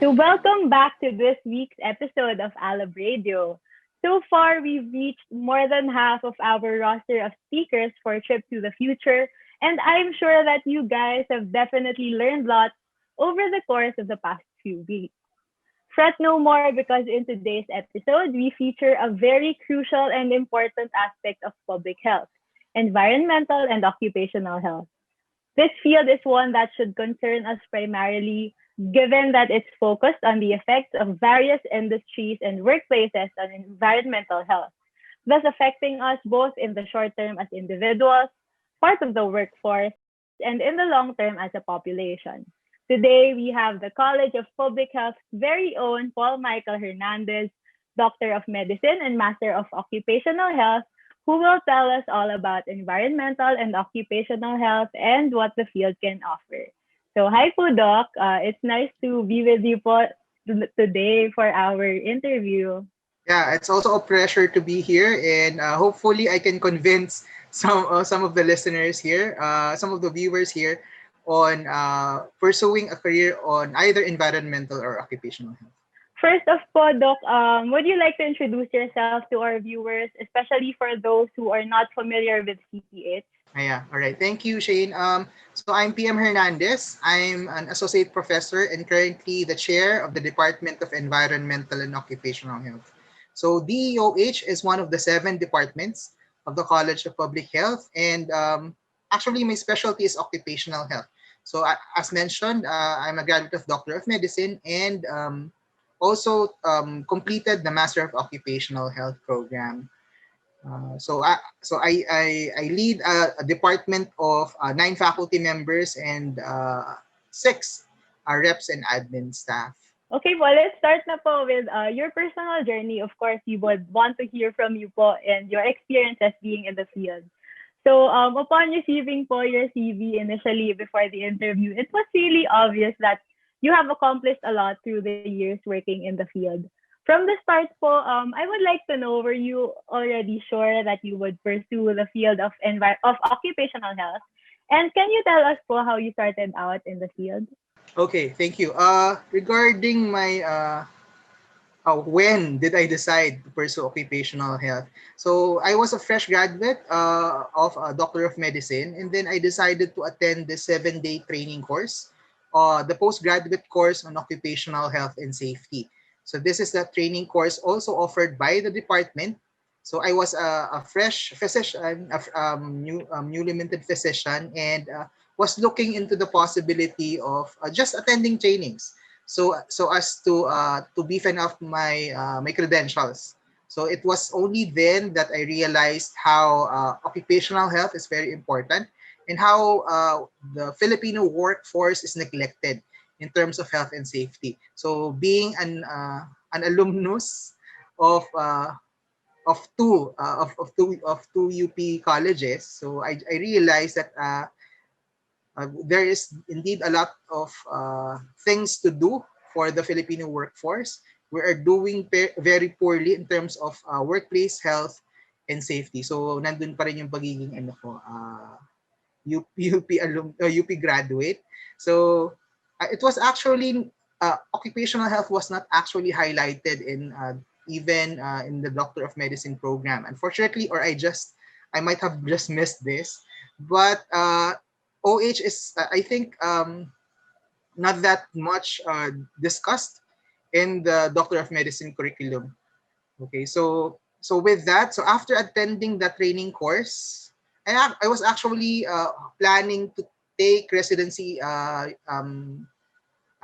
So welcome back to this week's episode of ALAB Radio. So far, we've reached more than half of our roster of speakers for Trip to the Future, and I'm sure that you guys have definitely learned lots over the course of the past few weeks. Fret no more because in today's episode, we feature a very crucial and important aspect of public health, environmental and occupational health. This field is one that should concern us primarily, given that it's focused on the effects of various industries and workplaces on environmental health, thus affecting us both in the short term as individuals, part of the workforce, and in the long term as a population. Today, we have the College of Public Health's very own Paul Michael Hernandez, Doctor of Medicine and Master of Occupational Health, who will tell us all about environmental and occupational health and what the field can offer. So, hi po, Doc. It's nice to be with you po today for our interview. Yeah, it's also a pleasure to be here, and hopefully, I can convince some of the listeners here, some of the viewers here, on pursuing a career on either environmental or occupational health. First of all, Doc, would you like to introduce yourself to our viewers, especially for those who are not familiar with CPH? Yeah, all right. Thank you, Shane. So I'm PM Hernandez. I'm an associate professor and currently the chair of the Department of Environmental and Occupational Health. So DEOH is one of the 7 departments of the College of Public Health, and actually my specialty is occupational health. So as mentioned, I'm a graduate of Doctor of Medicine and also completed the Master of Occupational Health program. So I lead a department of 9 faculty members and 6 reps and admin staff. Okay po, let's start na po with your personal journey. Of course, we would want to hear from you po and your experiences being in the field. So upon receiving po your CV initially before the interview, it was really obvious that you have accomplished a lot through the years working in the field. From the start po, I would like to know, were you already sure that you would pursue the field of occupational health? And can you tell us po how you started out in the field? Okay, thank you. Regarding my when did I decide to pursue occupational health? So I was a fresh graduate of a Doctor of Medicine, and then I decided to attend the 7-day training course, the postgraduate course on occupational health and safety. So this is the training course also offered by the department. So I was a fresh physician, newly minted physician, and was looking into the possibility of just attending trainings. So as to beefen up my credentials. So it was only then that I realized how occupational health is very important and how the Filipino workforce is neglected in terms of health and safety. So being an alumnus of two UP colleges, so I realized that there is indeed a lot of things to do for the Filipino workforce. We are doing very poorly in terms of workplace health and safety. So nandun pa rin yung pagiging UP graduate. So it was actually occupational health was not actually highlighted in even in the Doctor of Medicine program. Unfortunately, or I might have just missed this, but OH is I think not that much discussed in the Doctor of Medicine curriculum. Okay, so with that, so after attending the training course, I was actually planning to take residency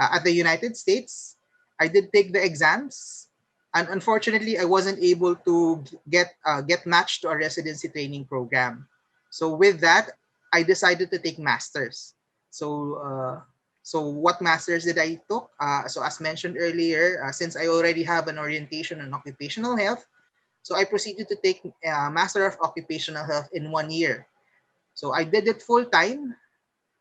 at the United States. I did take the exams, and unfortunately, I wasn't able to get matched to a residency training program. So with that, I decided to take masters. So what masters did I took? So as mentioned earlier, since I already have an orientation on occupational health, so I proceeded to take Master of Occupational Health in 1 year. So I did it full time.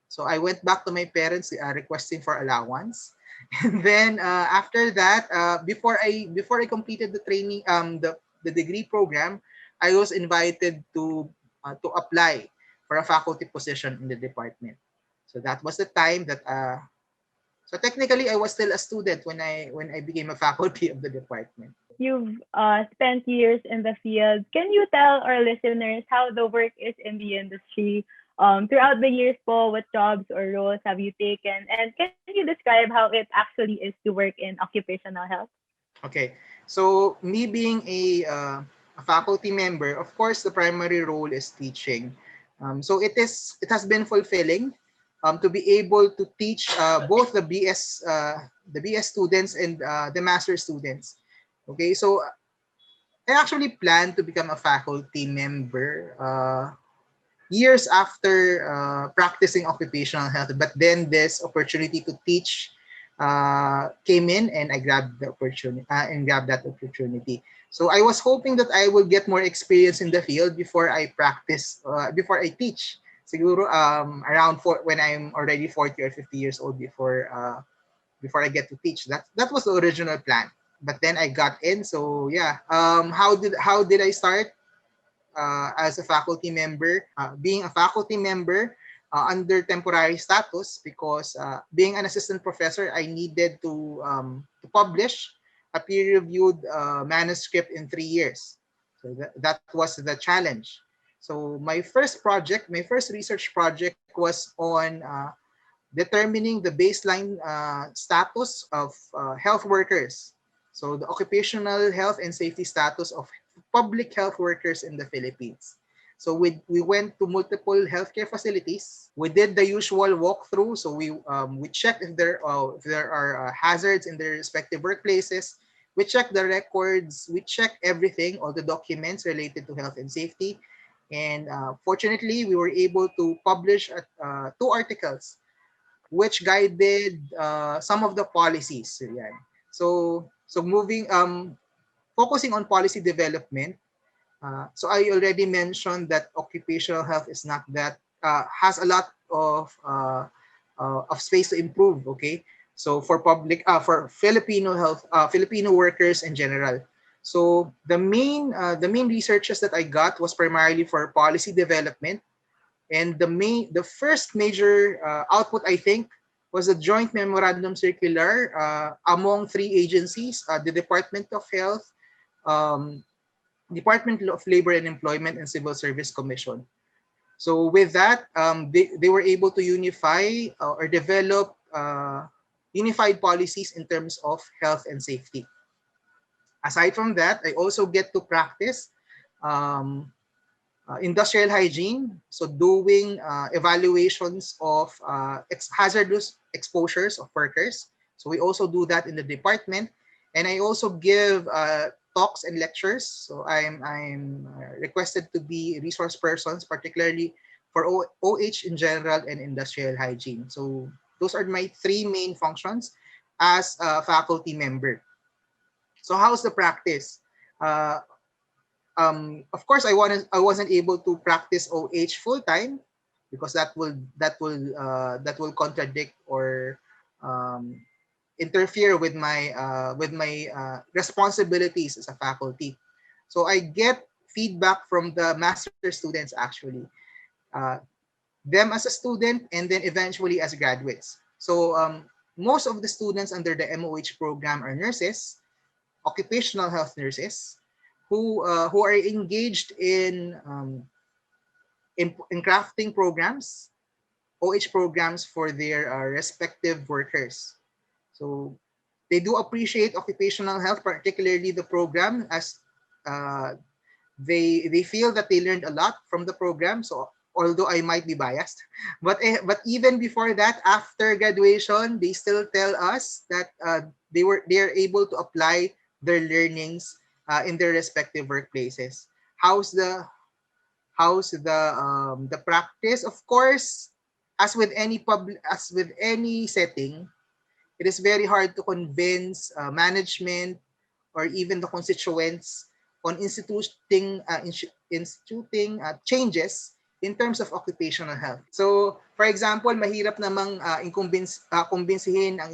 So I went back to my parents requesting for allowance, and then after that, before I completed the training, the degree program, I was invited to apply for a faculty position in the department. So that was the time that So technically, I was still a student when I became a faculty of the department. You've spent years in the field. Can you tell our listeners how the work is in the industry? Throughout the years po, what jobs or roles have you taken? And can you describe how it actually is to work in occupational health? Okay. So me being a faculty member, of course, the primary role is teaching. So it has been fulfilling to be able to teach both the BS students and the master students. Okay, so I actually plan to become a faculty member years after practicing occupational health. But then this opportunity to teach came in, and I grabbed the opportunity and grabbed that opportunity. So I was hoping that I will get more experience in the field before I practice, before I teach. Siguro around when I'm already 40 or 50 years old before I get to teach. That was the original plan. But then I got in. So yeah, how did I start? As a faculty member, being a faculty member under temporary status, because being an assistant professor, I needed to publish a peer-reviewed manuscript in 3 years. So that was the challenge. So my first research project was on determining the baseline status of health workers. So the occupational health and safety status of public health workers in the Philippines. So we went to multiple healthcare facilities. We did the usual walkthrough. So we checked if there are hazards in their respective workplaces. We checked the records. We checked everything, all the documents related to health and safety. And fortunately, we were able to publish 2 articles which guided some of the policies. So, yan. So moving focusing on policy development. So I already mentioned that occupational health is not that has a lot of space to improve. Okay, so for Filipino health, Filipino workers in general. So the main researches that I got was primarily for policy development. And the first major output, I think, was a joint memorandum circular among 3 agencies: the Department of Health, um, Department of Labor and Employment, and Civil Service Commission. So with that, they were able to unify or develop unified policies in terms of health and safety. Aside from that, I also get to practice um, industrial hygiene, so doing evaluations of hazardous exposures of workers. So we also do that in the department, and I also give talks and lectures. So I'm requested to be resource persons, particularly for OH in general and industrial hygiene. So those are my 3 main functions as a faculty member. So how's the practice? Uh, of course, I wasn't able to practice OH full time because that will contradict or um, interfere with my responsibilities as a faculty. So I get feedback from the master students, actually, uh, them as a student, and then eventually as graduates. So most of the students under the MOH program are nurses, occupational health nurses, who are engaged in crafting programs, OH programs for their respective workers. So they do appreciate occupational health, particularly the program, as uh, they feel that they learned a lot from the program. So although I might be biased, but even before that, after graduation, they still tell us that they are able to apply their learnings in their respective workplaces. How's the practice? Of course, as with any setting, it is very hard to convince management or even the constituents on instituting changes in terms of occupational health. So, for example, mahirap namang kumbinsihin ang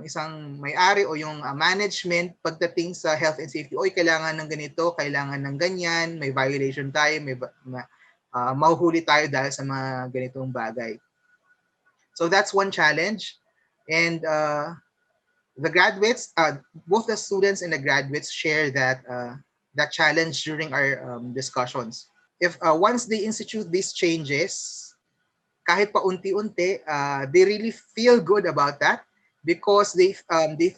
isang may-ari o yung management pagdating sa health and safety. Oy, kailangan ng ganito, kailangan ng ganyan, may violation tayo, mahuhuli tayo dahil sa mga ganitong bagay. So that's one challenge. And the graduates, both the students and the graduates share that challenge during our discussions. If once they institute these changes, kahit pa unti-unti, they really feel good about that because they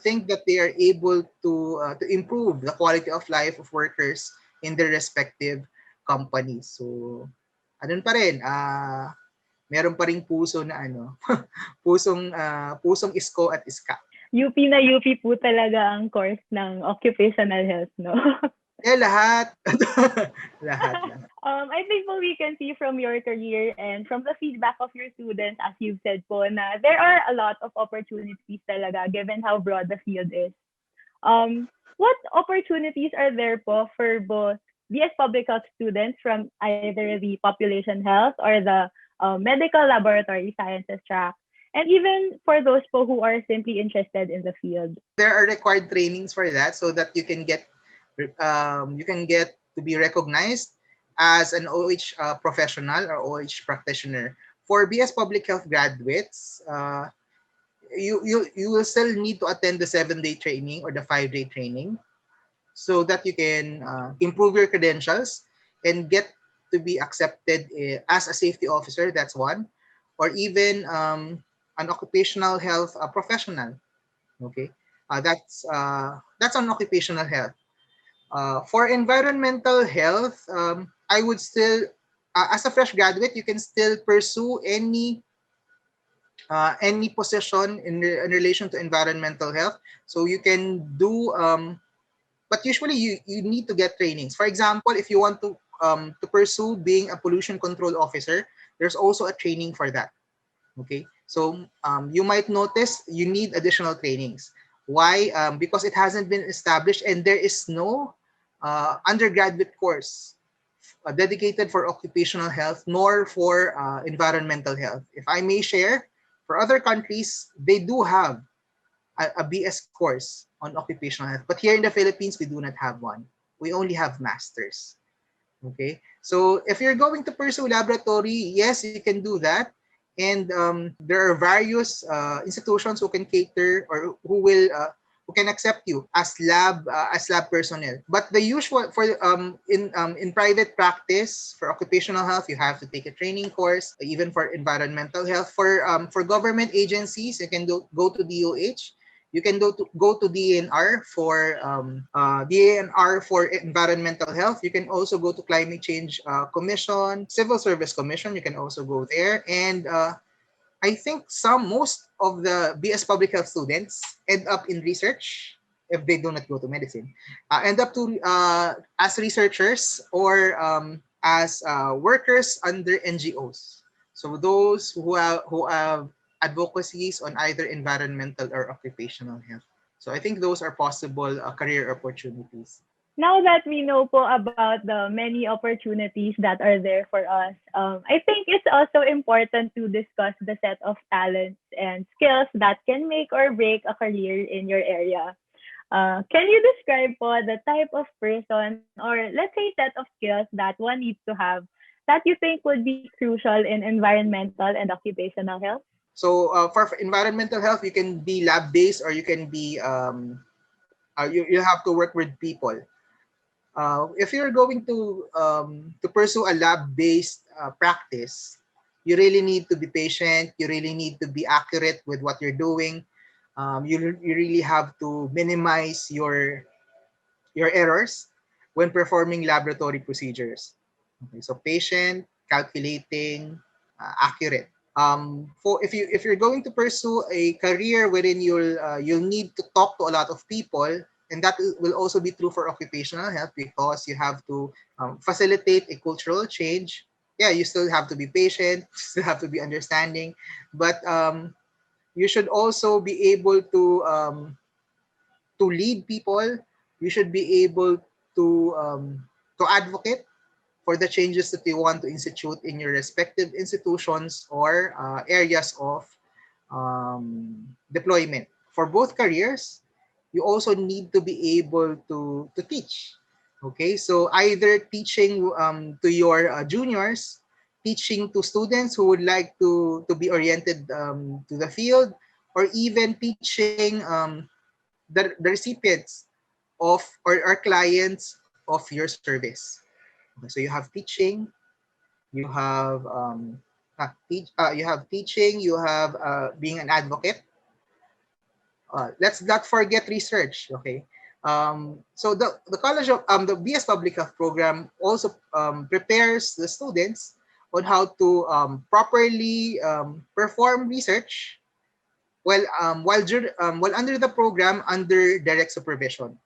think that they are able to improve the quality of life of workers in their respective companies. So, anun pa rin, meron pa ring puso na pusong isko at iska. UP na UP po talaga ang course ng occupational health, no? Lahat. Lahat. I think po we can see from your career and from the feedback of your students, as you've said po, na there are a lot of opportunities talaga given how broad the field is. What opportunities are there po for both BS Public Health students from either the population health or the medical laboratory sciences track, and even for those po who are simply interested in the field? There are required trainings for that so that you can get to be recognized as an OH professional or OH practitioner. For BS Public Health graduates, you will still need to attend the 7-day training or the 5-day training so that you can improve your credentials and get to be accepted as a safety officer. That's one, or even an occupational health professional. Okay, that's on occupational health. For environmental health, I would still, as a fresh graduate, you can still pursue any position in relation to environmental health. So you can do, but usually you need to get trainings. For example, if you want to pursue being a pollution control officer, there's also a training for that. Okay, so you might notice you need additional trainings. Why? Because it hasn't been established and there is no undergraduate course dedicated for occupational health nor for environmental health. If I may share, for other countries, they do have a BS course on occupational health. But here in the Philippines, we do not have one. We only have masters. Okay, so if you're going to pursue laboratory, yes, you can do that. And there are various institutions who can cater or who can accept you as lab personnel. But the usual for in private practice for occupational health, you have to take a training course. Even for environmental health, for government agencies, you can go to DOH. You can go to DNR for environmental health. You can also go to Climate Change Commission, Civil Service Commission. You can also go there. And I think most of the BS Public Health students end up in research if they do not go to medicine. End up to as researchers or as workers under NGOs. So those who have advocacies on either environmental or occupational health. So I think those are possible career opportunities. Now that we know po about the many opportunities that are there for us, I think it's also important to discuss the set of talents and skills that can make or break a career in your area. Can you describe po the type of person or let's say set of skills that one needs to have that you think would be crucial in environmental and occupational health? So for environmental health, you can be lab-based or you can be you have to work with people. If you're going to pursue a lab-based practice, you really need to be patient. You really need to be accurate with what you're doing. You really have to minimize your errors when performing laboratory procedures. Okay, so patient, calculating, accurate. For if you're going to pursue a career wherein you'll need to talk to a lot of people, and that will also be true for occupational health because you have to facilitate a cultural change. Yeah, you still have to be patient, still have to be understanding, but you should also be able to lead people. You should be able to advocate for the changes that you want to institute in your respective institutions or areas of deployment. For both careers, you also need to be able to teach. Okay, so either teaching to your juniors teaching to students who would like to be oriented to the field, or even teaching the recipients of or clients of your service. Okay, so you have teaching, you have you have teaching, you have being an advocate. Let's not forget research. Okay, so the College of the BS Public Health program also prepares the students on how to properly perform research while under the program under direct supervision.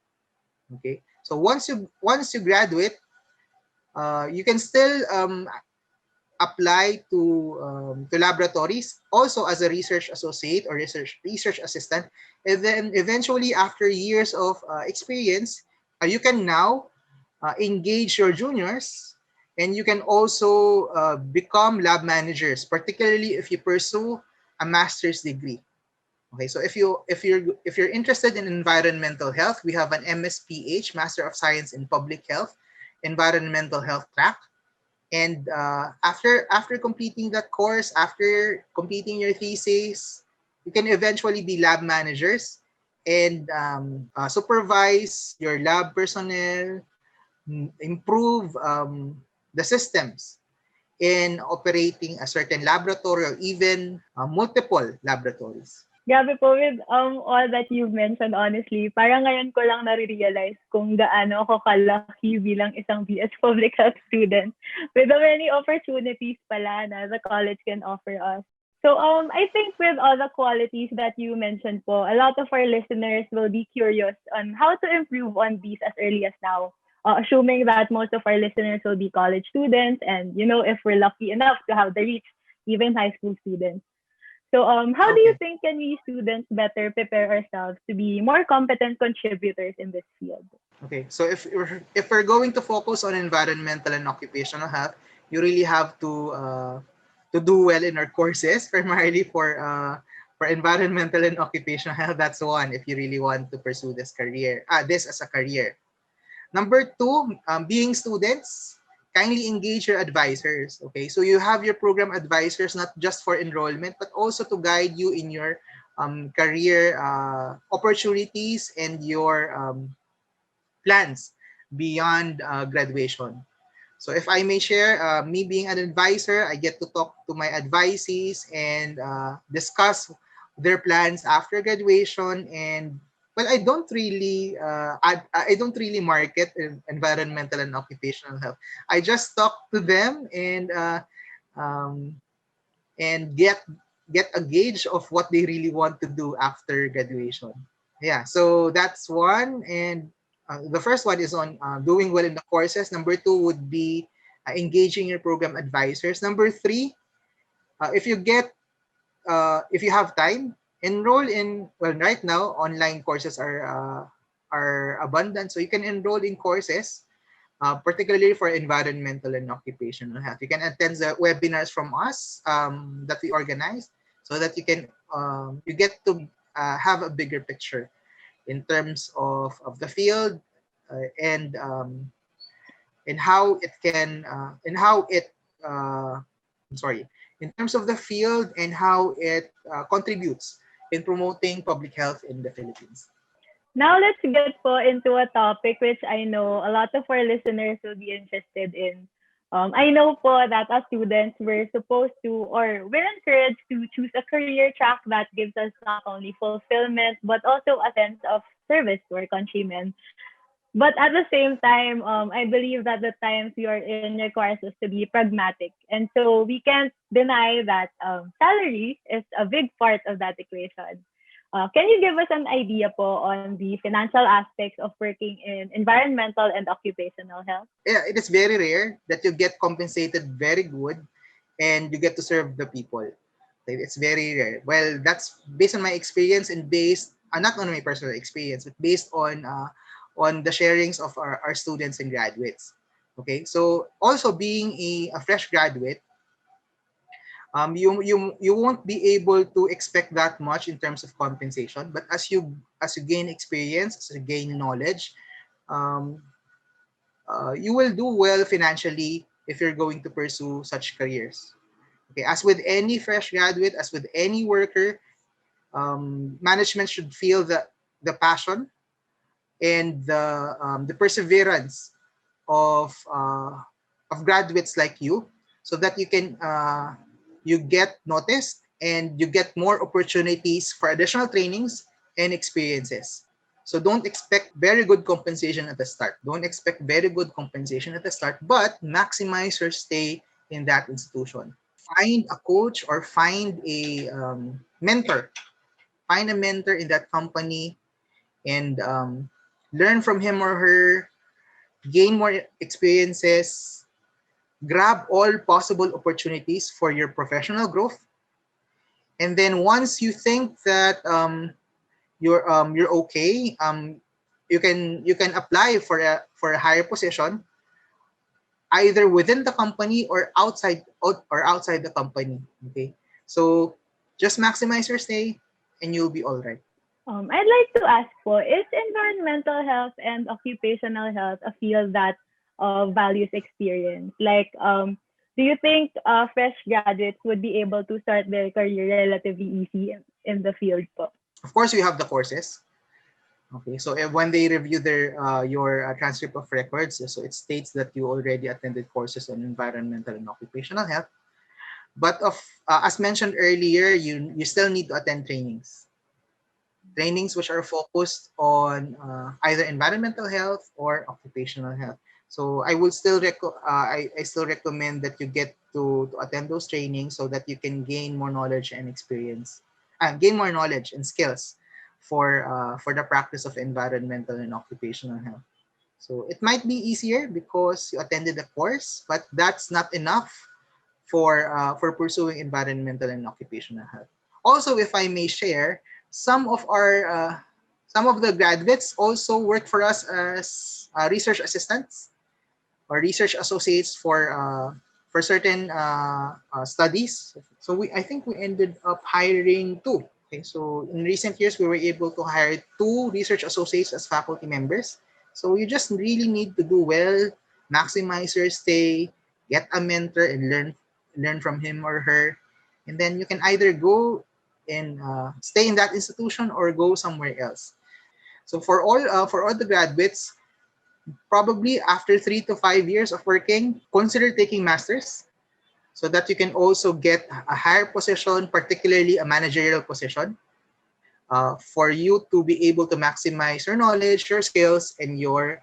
Okay, so once you graduate, you can still apply to laboratories also as a research associate or research assistant, and then eventually after years of experience, you can now engage your juniors, and you can also become lab managers, particularly if you pursue a master's degree. Okay, so if you're interested in environmental health, we have an MSPH, Master of Science in Public Health, Environmental Health track. And after completing that course, after completing your thesis, you can eventually be lab managers and supervise your lab personnel, improve the systems in operating a certain laboratory or even multiple laboratories. Grabe po with all that you've mentioned, honestly. Parang ngayon ko lang nare-realize kung gaano ako kalaki bilang isang BS Public Health student with the many opportunities pala na the college can offer us. So I think with all the qualities that you mentioned po, a lot of our listeners will be curious on how to improve on these as early as now. Assuming that most of our listeners will be college students, and if we're lucky enough to have the reach, even high school students. So how do you Okay. think can we students better prepare ourselves to be more competent contributors in this field? Okay. So if we're going to focus on environmental and occupational health, you really have to do well in our courses, primarily for environmental and occupational health. That's one if you really want to pursue this as a career. Number two, being students, kindly engage your advisors. Okay, so you have your program advisors not just for enrollment, but also to guide you in your career opportunities and your plans beyond graduation. So if I may share, me being an advisor, I get to talk to my advisees and discuss their plans after graduation. And well, I don't really market environmental and occupational health. I just talk to them um, and get a gauge of what they really want to do after graduation. Yeah, so that's one. And the first one is on doing well in the courses. Number two would be engaging your program advisors. Number three, if you have time, enroll in, well, right now online courses are abundant, so you can enroll in courses, particularly for environmental and occupational health. You can attend the webinars from us that we organize, so that you get to have a bigger picture in terms of the field, and how it can and how it I'm sorry, in terms of the field and how it contributes in promoting public health in the Philippines. Now let's get po into a topic which I know a lot of our listeners will be interested in. I know po that as students, we're supposed to, or we're encouraged to choose a career track that gives us not only fulfillment, but also a sense of service to our countrymen. But at the same time, I believe that the times we are in requires us to be pragmatic. And so we can't deny that salary is a big part of that equation. Can you give us an idea po on the financial aspects of working in environmental and occupational health? Yeah, it is very rare that you get compensated very good and you get to serve the people. Like, it's very rare. Well, that's based on my experience and based not on my personal experience, but based on the sharings of our students and graduates. Okay, so also being a fresh graduate, you won't be able to expect that much in terms of compensation. But as you gain experience, as you gain knowledge, um, you will do well financially if you're going to pursue such careers. Okay, as with any fresh graduate, as with any worker, management should feel the passion and the perseverance of uh, of graduates like you, so that you get noticed and you get more opportunities for additional trainings and experiences. So don't expect very good compensation at the start. Don't expect very good compensation at the start, but maximize your stay in that institution. Find a coach or find a mentor. Find a mentor in that company and learn from him or her, gain more experiences, grab all possible opportunities for your professional growth. And then once you think that you're okay, you can apply for a higher position, either within the company or outside the company. Okay, so just maximize your stay, and you'll be all right. I'd like to ask po, is environmental health and occupational health a field that values experience? Like, do you think fresh graduates would be able to start their career relatively easy in the field po? Of course, you have the courses. Okay, so when they review your transcript of records, so it states that you already attended courses on environmental and occupational health. But as mentioned earlier, you still need to attend trainings which are focused on either environmental health or occupational health. So I still recommend that you get to attend those trainings so that you can gain more knowledge and experience, and gain more knowledge and skills for the practice of environmental and occupational health. So it might be easier because you attended the course, but that's not enough for pursuing environmental and occupational health. Also, if I may share, some of our some of the graduates also work for us as research assistants or research associates for certain studies. So I think we ended up hiring two. Okay, so in recent years we were able to hire two research associates as faculty members. So you just really need to do well, maximize your stay, get a mentor, and learn from him or her, and then you can either go and stay in that institution or go somewhere else. So for all the graduates, probably after 3 to 5 years of working, consider taking masters so that you can also get a higher position, particularly a managerial position, for you to be able to maximize your knowledge, your skills, and your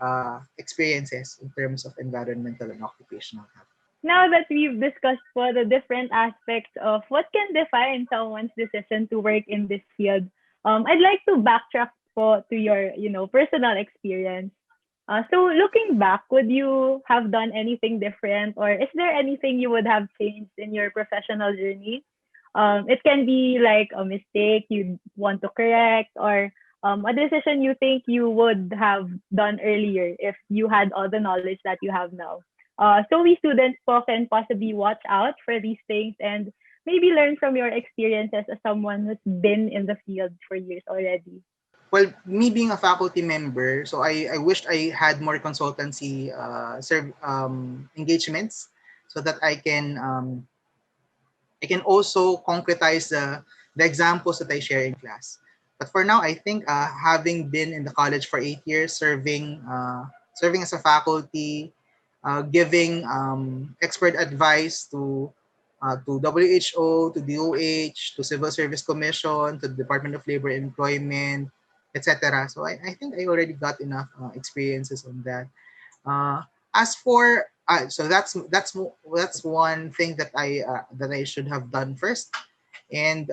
experiences in terms of environmental and occupational health. Now that we've discussed for the different aspects of what can define someone's decision to work in this field, I'd like to backtrack po to your, personal experience. So looking back, would you have done anything different, or is there anything you would have changed in your professional journey? It can be like a mistake you want to correct, or a decision you think you would have done earlier if you had all the knowledge that you have now. So we students po can possibly watch out for these things and maybe learn from your experiences as someone who's been in the field for years already. Well, me being a faculty member, so I wished I had more consultancy engagements so that I can also concretize the examples that I share in class. But for now, I think having been in the college for 8 years, serving as a faculty, giving expert advice to WHO, to DOH, to Civil Service Commission, to the Department of Labor and Employment, etc. So I think I already got enough experiences on that. As for so that's one thing that I should have done first. And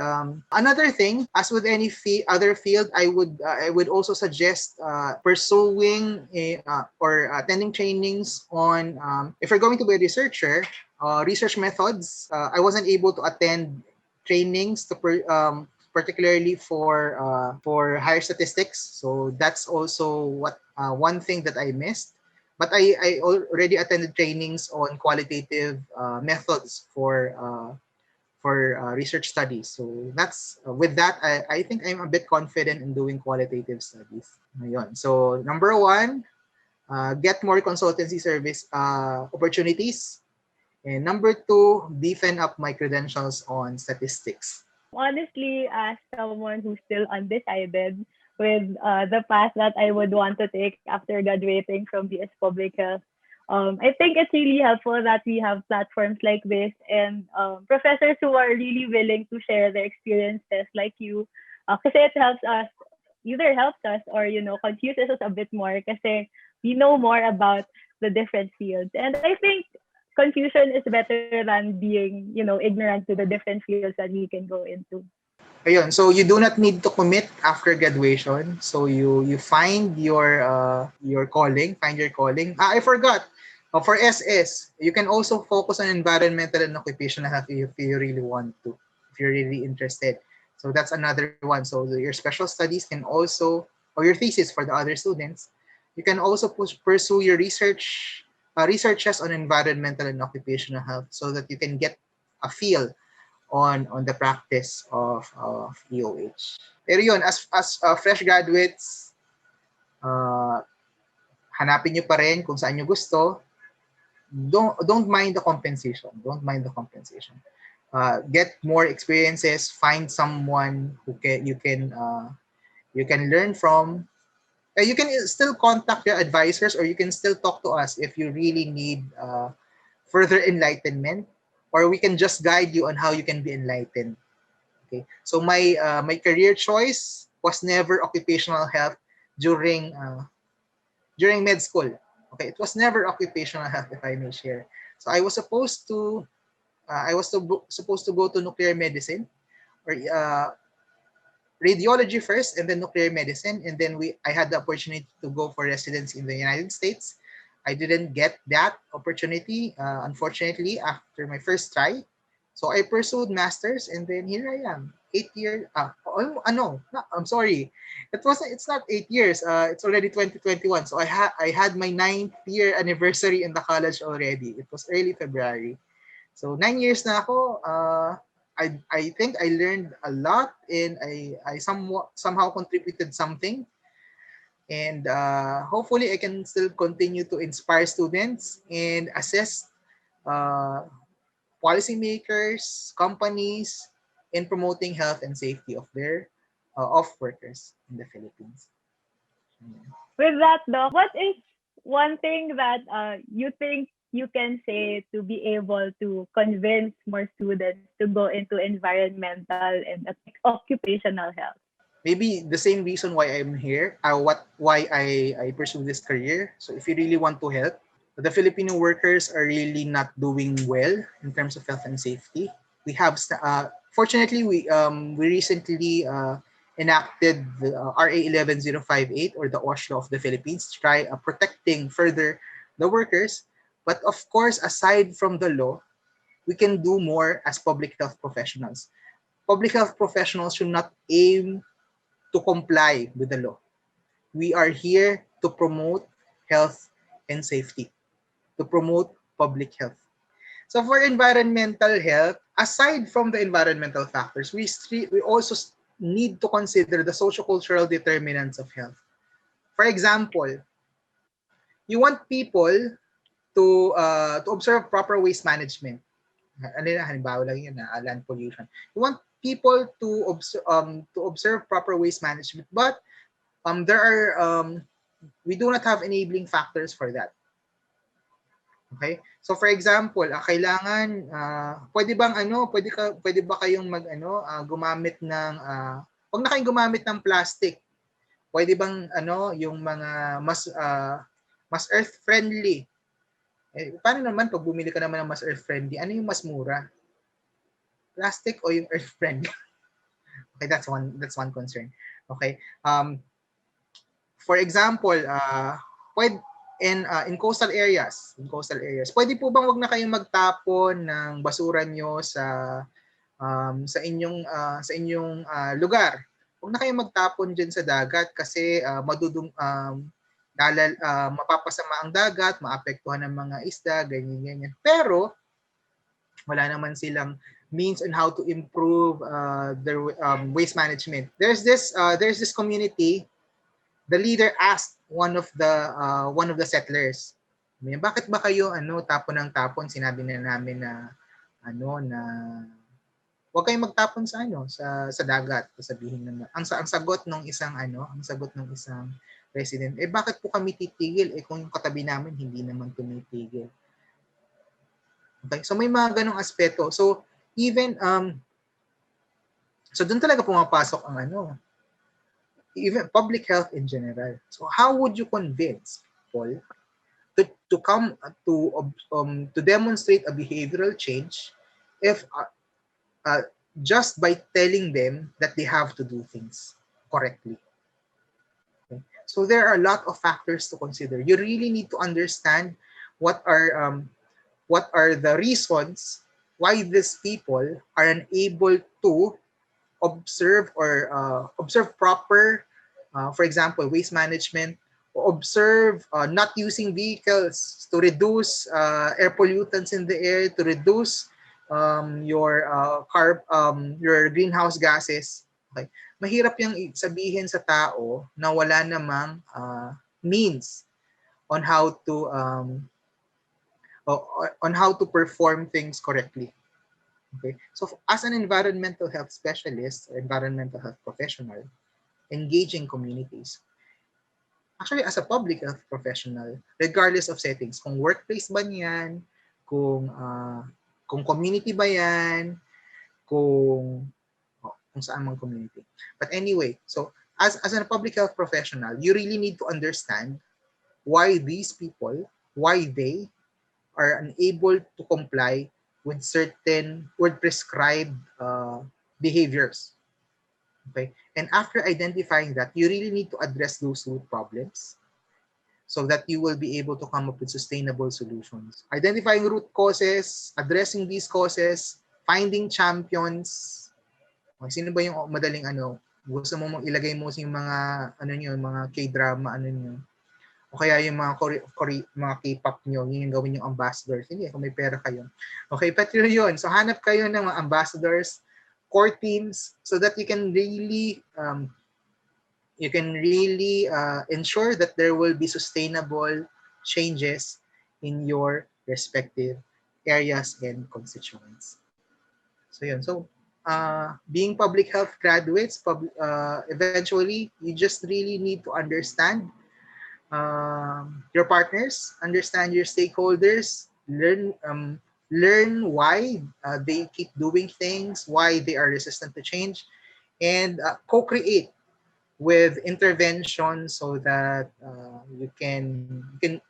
another thing, as with any other field, I would also suggest pursuing or attending trainings on if you're going to be a researcher, research methods. I wasn't able to attend trainings particularly for higher statistics. So that's also one thing that I missed. But I already attended trainings on qualitative methods for research studies. So that's with that, I think I'm a bit confident in doing qualitative studies. Ayun. So number one, get more consultancy service opportunities. And number two, beefing up my credentials on statistics. Honestly, as someone who's still undecided with the path that I would want to take after graduating from BS Public Health, I think it's really helpful that we have platforms like this and professors who are really willing to share their experiences like you. Kasi it helps us, either helps us or, confuses us a bit more kasi we know more about the different fields. And I think confusion is better than being, ignorant to the different fields that we can go into. Ayun, so you do not need to commit after graduation. So you find your calling, find your calling. I forgot. For SS, you can also focus on environmental and occupational health if you really want to, if you're really interested. So that's another one. So your special studies can also, or your thesis for the other students, you can also pursue your researches on environmental and occupational health so that you can get a feel on the practice of EOH. Pero yun, as fresh graduates, uh, hanapin nyo pa rin kung saan nyo gusto. Don't mind the compensation. Don't mind the compensation. Get more experiences. Find someone who you can learn from. You can still contact your advisors, or you can still talk to us if you really need further enlightenment, or we can just guide you on how you can be enlightened. Okay, so my career choice was never occupational health during med school. Okay, it was never occupational health, if I may share. So supposed to go to nuclear medicine, or radiology first, and then nuclear medicine, and then I had the opportunity to go for residency in the United States. I didn't get that opportunity, unfortunately, after my first try. So I pursued masters, and then here I am, 8 years. No, I'm sorry, it's not 8 years. It's already 2021. So I had my 9th year anniversary in the college already. It was early February. So 9 years na ako. I think I learned a lot, and I somehow contributed something, and hopefully I can still continue to inspire students and assist uh, policymakers, companies in promoting health and safety of workers in the Philippines. With that, Doc, what is one thing that you think you can say to be able to convince more students to go into environmental and occupational health? Maybe the same reason why I'm here, why I pursue this career. So if you really want to help, the Filipino workers are really not doing well in terms of health and safety. We have, fortunately, we recently enacted the RA 11058, or the OSH law of the Philippines, to try protecting further the workers. But of course, aside from the law, we can do more as public health professionals. Public health professionals should not aim to comply with the law. We are here to promote health and safety, to promote public health. So for environmental health, aside from the environmental factors, we also need to consider the socio-cultural determinants of health. For example, you want people to observe proper waste management. Ano na, halimbawa lang yun, land pollution. You want people to observe proper waste management, but we do not have enabling factors for that. Okay? So for example, kailangan pwede ba kayong gumamit ng wag na kayong gumamit ng plastic. Pwede bang yung mga mas earth friendly. Paano naman pag bumili ka naman ng mas earth friendly, ano yung mas mura? Plastic o yung earth friendly? Okay, that's one concern. Okay? For example, in coastal areas, pwede po bang wag na kayong magtapon ng basura nyo sa inyong lugar? Wag na kayong magtapon diyan sa dagat kasi mapapasama ang dagat, maapektuhan ng mga isda, ganyan. Pero wala naman silang means on how to improve their waste management. There's this community. The leader asked one of the settlers, Bakit ba kayo tapon ng tapon? Sinabi na namin na na huwag kayong magtapon sa dagat. Sabihin na ang sagot ng isang resident, bakit po kami titigil kung yung katabi namin hindi naman tumitigil. Okay? So may mga ganong aspeto. So even so doon talaga pumapasok ang even public health in general. So how would you convince people to come to demonstrate a behavioral change if just by telling them that they have to do things correctly? Okay. So there are a lot of factors to consider. You really need to understand what are the reasons why these people are unable to observe proper, for example, waste management, observe not using vehicles to reduce air pollutants in the air, to reduce your greenhouse gases. Okay. Mahirap yung sabihin sa tao na wala namang means on how to perform things correctly. Okay. So as an environmental health specialist or environmental health professional, engaging communities, actually as a public health professional, regardless of settings, kung workplace ba niyan, kung community ba yan, kung saan mang community. But anyway, so as a public health professional, you really need to understand why these people, why they are unable to comply with prescribed behaviors. Okay? And after identifying that, you really need to address those root problems so that you will be able to come up with sustainable solutions. Identifying root causes, addressing these causes, finding champions. Okay, sino ba yung madaling gusto mo ilagay mo yung mga mga K-drama o kaya yung mga mga K-pop nyo, yung gawin yung ambassadors. Hindi, kung may pera kayo. Okay, pero yun. So hanap kayo ng mga ambassadors, core teams, so that you can really ensure that there will be sustainable changes in your respective areas and constituents. So yun. So being public health graduates, eventually you just really need to understand your partners, understand your stakeholders, learn why they keep doing things, why they are resistant to change, and co-create with intervention so that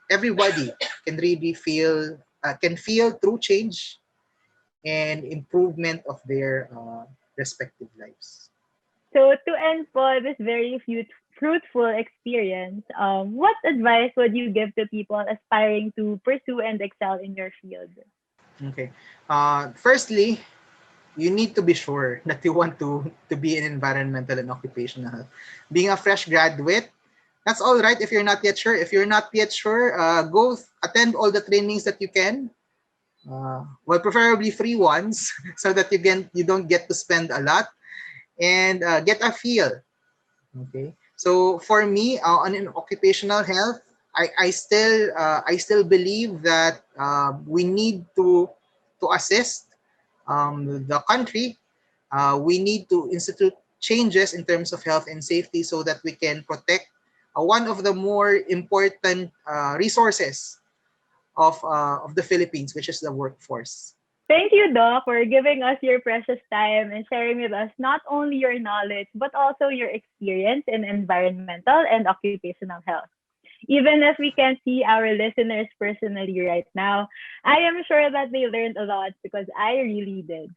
everybody can really feel true change and improvement of their respective lives. So to end po this very fruitful experience, what advice would you give to people aspiring to pursue and excel in your field? Okay. Firstly, you need to be sure that you want to be in environmental and occupational health. Being a fresh graduate, that's all right if you're not yet sure. If you're not yet sure, go attend all the trainings that you can. Well, preferably free ones so that you don't get to spend a lot, and get a feel. Okay. So for me, on occupational health, I still believe that we need to assist the country. We need to institute changes in terms of health and safety so that we can protect one of the more important resources of the Philippines, which is the workforce. Thank you, Doc, for giving us your precious time and sharing with us not only your knowledge, but also your experience in environmental and occupational health. Even if we can't see our listeners personally right now, I am sure that they learned a lot because I really did.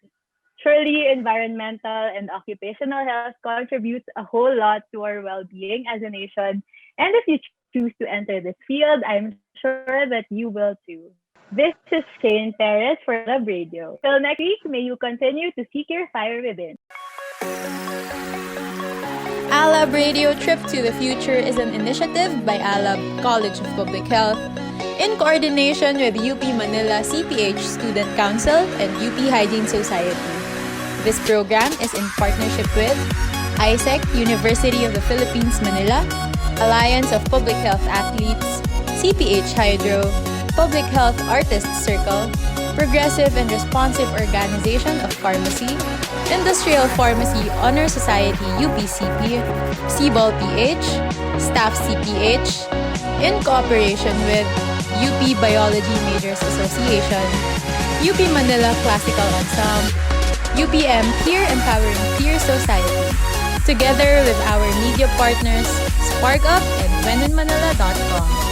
Surely, environmental and occupational health contributes a whole lot to our well-being as a nation. And if you choose to enter this field, I'm sure that you will too. This is 𝙨𝙯𝙀 for ALAB Radio. Till next week, may you continue to seek your fire within. ALAB Radio Trip to the Future is an initiative by ALAB College of Public Health in coordination with UP Manila CPH Student Council and UP Hygiene Society. This program is in partnership with ISEC, University of the Philippines, Manila, Alliance of Public Health Athletes, CPH Hydro, Public Health Artists Circle, Progressive and Responsive Organization of Pharmacy, Industrial Pharmacy Honor Society UPCP, CBOL PH, Staff CPH, in cooperation with UP Biology Majors Association, UP Manila Classical Ensemble, UPM Peer Empowering Peer Society, together with our media partners, SparkUp and WhenInManila.com.